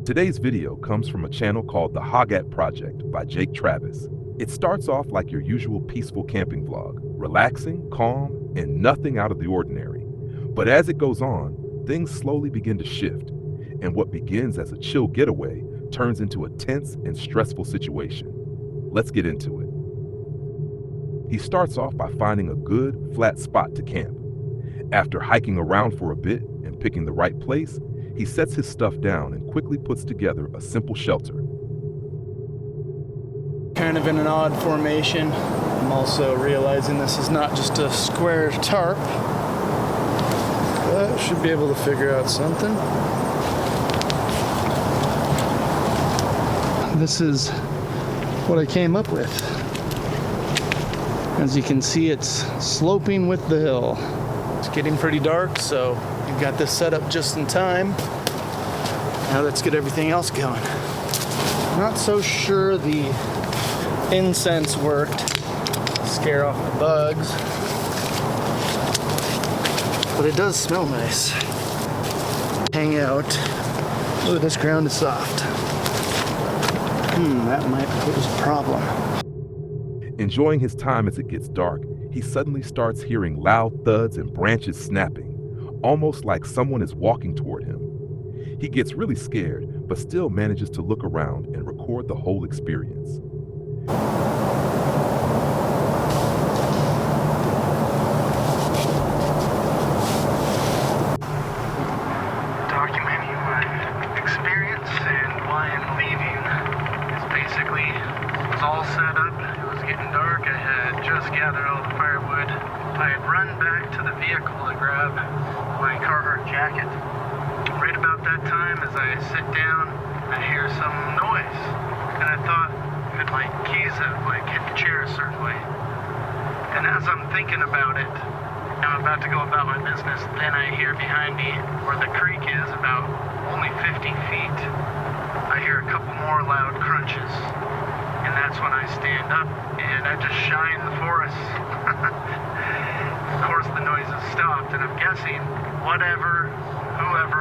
Today's video comes from a channel called The Hogat Project by Jake Travis. It starts off like your usual peaceful camping vlog, relaxing, calm, and nothing out of the ordinary. But as it goes on, things slowly begin to shift, and what begins as a chill getaway turns into a tense and stressful situation. Let's get into it. He starts off by finding a good, flat spot to camp. After hiking around for a bit and picking the right place, he sets his stuff down and quickly puts together a simple shelter. Kind of in an odd formation. I'm also realizing this is not just a square tarp, but should be able to figure out something. This is what I came up with. As you can see, it's sloping with the hill. It's getting pretty dark, so we've got this set up just in time. Now let's get everything else going. Not so sure the incense worked. Scare off the bugs. But it does smell nice. Hang out. Oh, this ground is soft. That might pose a problem. Enjoying his time as it gets dark, he suddenly starts hearing loud thuds and branches snapping, almost like someone is walking toward him. He gets really scared, but still manages to look around and record the whole experience. Documenting my experience and why I'm leaving. It's basically, it was all set up. It was getting dark. I had just gathered all the firewood. I had run back to the vehicle to grab my Carhartt jacket. Right about that time, as I sit down, I hear some noise. And I thought, could my keys have hit the chair a certain way? And as I'm thinking about it, I'm about to go about my business, then I hear behind me where the creek is, about only 50 feet, I hear a couple more loud crunches. And that's when I stand up and I just shine the forest. Of course the noise has stopped, and I'm guessing whoever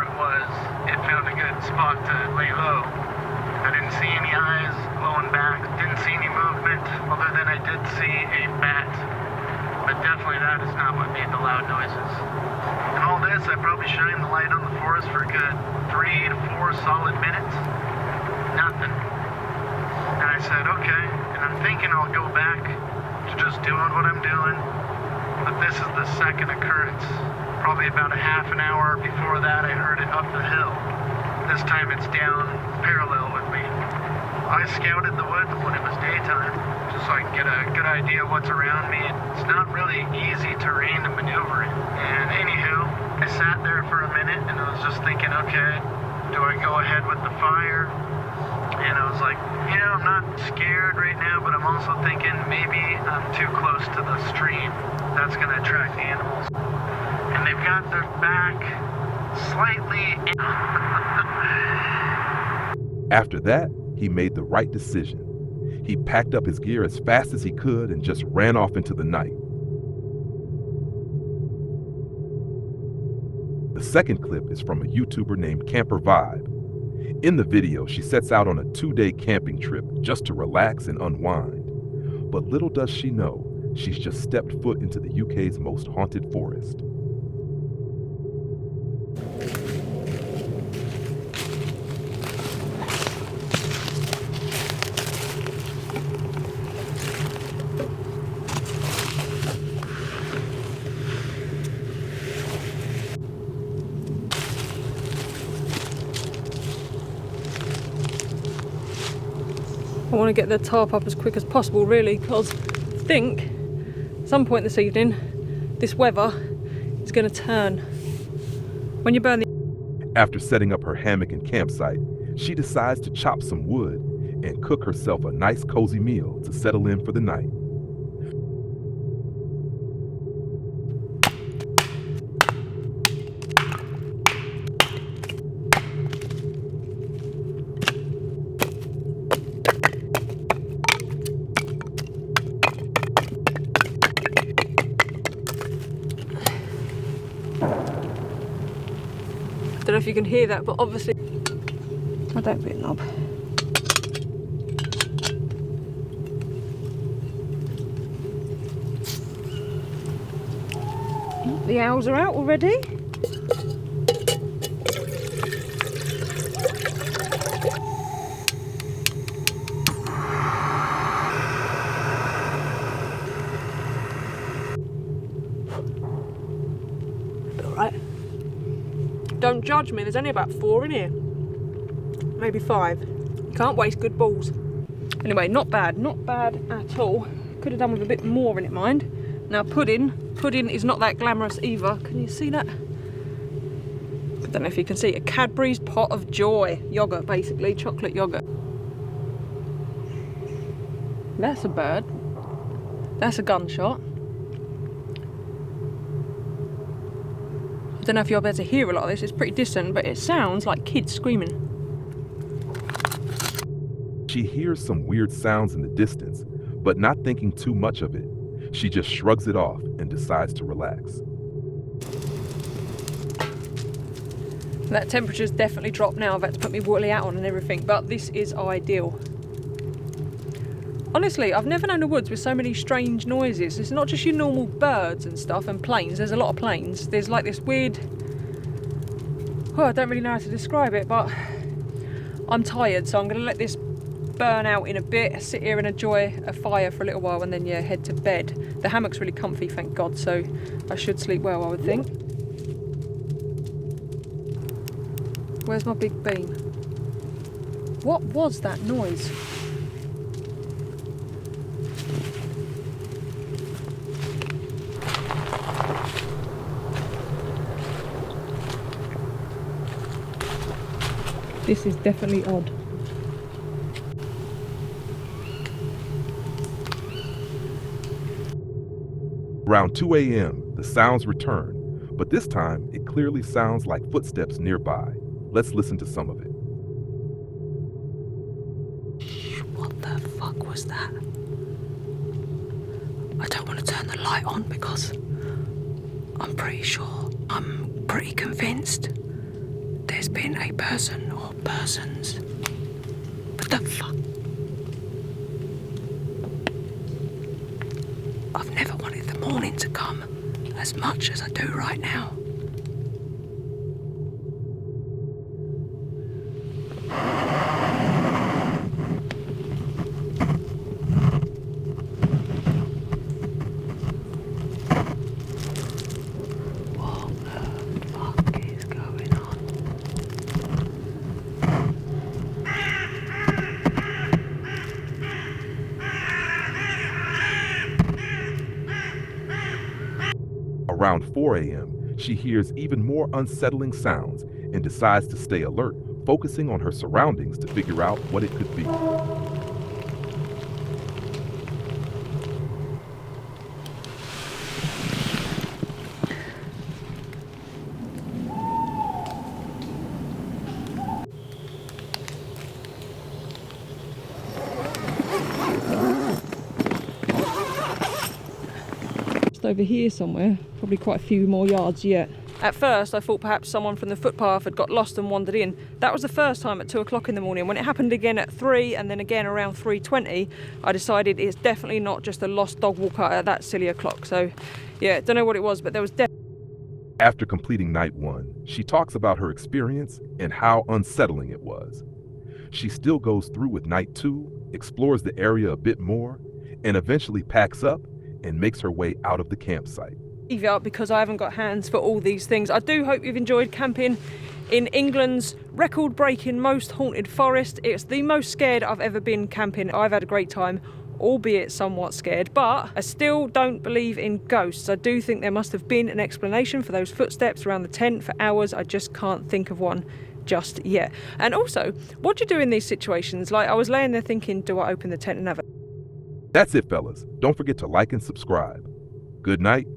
it was, it found a good spot to lay low. I didn't see any eyes glowing back, didn't see any movement, other than I did see a bat. But definitely that is not what made the loud noises. And all this, I probably shined the light on the forest for a good 3 to 4 solid minutes. Nothing. And I said, okay, and I'm thinking I'll go back to just doing what I'm doing. But this is the second occurrence. Probably about a half an hour before that, I heard it up the hill. This time it's down parallel with me. I scouted the woods when it was daytime, just so I can get a good idea of what's around me. It's not really easy terrain to maneuver in. And anywho, I sat there for a minute and I was just thinking, okay, do I go ahead with the fire? And I was like, I'm not scared right now, but I'm also thinking maybe I'm too close to the stream. That's going to attract the animals. And they've got their back slightly. After that, he made the right decision. He packed up his gear as fast as he could and just ran off into the night. The second clip is from a YouTuber named Camper Vibe. In the video, she sets out on a 2-day camping trip just to relax and unwind. But little does she know, she's just stepped foot into the UK's most haunted forest. I want to get the tarp up as quick as possible, really, because I think at some point this evening this weather is going to turn. When you burn the... After setting up her hammock and campsite, she decides to chop some wood and cook herself a nice cozy meal to settle in for the night. I don't know if you can hear that, but obviously... Hide that bit knob. The owls are out already. Alright. Don't judge me, there's only about 4 in here. Maybe 5. You can't waste good balls. Anyway, not bad at all. Could have done with a bit more in it, mind. Now pudding is not that glamorous either. Can you see that? I don't know if you can see. A Cadbury's Pot of Joy. Yogurt, basically. Chocolate yogurt. That's a bird. That's a gunshot. I don't know if you're able to hear a lot of this. It's pretty distant, but it sounds like kids screaming. She hears some weird sounds in the distance, but not thinking too much of it. She just shrugs it off and decides to relax. That temperature's definitely dropped now. I've had to put my woolly hat on and everything, but this is ideal. Honestly, I've never known a woods with so many strange noises. It's not just your normal birds and stuff and planes. There's a lot of planes. There's like this weird... Oh, I don't really know how to describe it, but I'm tired, so I'm going to let this burn out in a bit, sit here and enjoy a fire for a little while, and then yeah, head to bed. The hammock's really comfy, thank God, so I should sleep well, I would think. Where's my big bean? What was that noise? This is definitely odd. Around 2 a.m., the sounds return, but this time it clearly sounds like footsteps nearby. Let's listen to some of it. What the fuck was that? I don't want to turn the light on because I'm pretty convinced there's been a person or persons. What the fuck? I've never wanted the morning to come as much as I do right now. Around 4 a.m., she hears even more unsettling sounds and decides to stay alert, focusing on her surroundings to figure out what it could be. Over here somewhere, probably quite a few more yards yet. At first I thought perhaps someone from the footpath had got lost and wandered in. That was the first time at 2 o'clock in the morning. When it happened again at 3 and then again around 3:20, I decided it's definitely not just a lost dog walker at that silly o'clock. So yeah, don't know what it was, but there was definitely... After completing night 1, she talks about her experience and how unsettling it was. She still goes through with night 2, explores the area a bit more, and eventually packs up and makes her way out of the campsite. Because I haven't got hands for all these things. I do hope you've enjoyed camping in England's record-breaking most haunted forest. It's the most scared I've ever been camping. I've had a great time, albeit somewhat scared, but I still don't believe in ghosts. I do think there must have been an explanation for those footsteps around the tent for hours. I just can't think of one just yet. And also, what do you do in these situations? Like, I was laying there thinking, do I open the tent and have a... That's it, fellas. Don't forget to like and subscribe. Good night.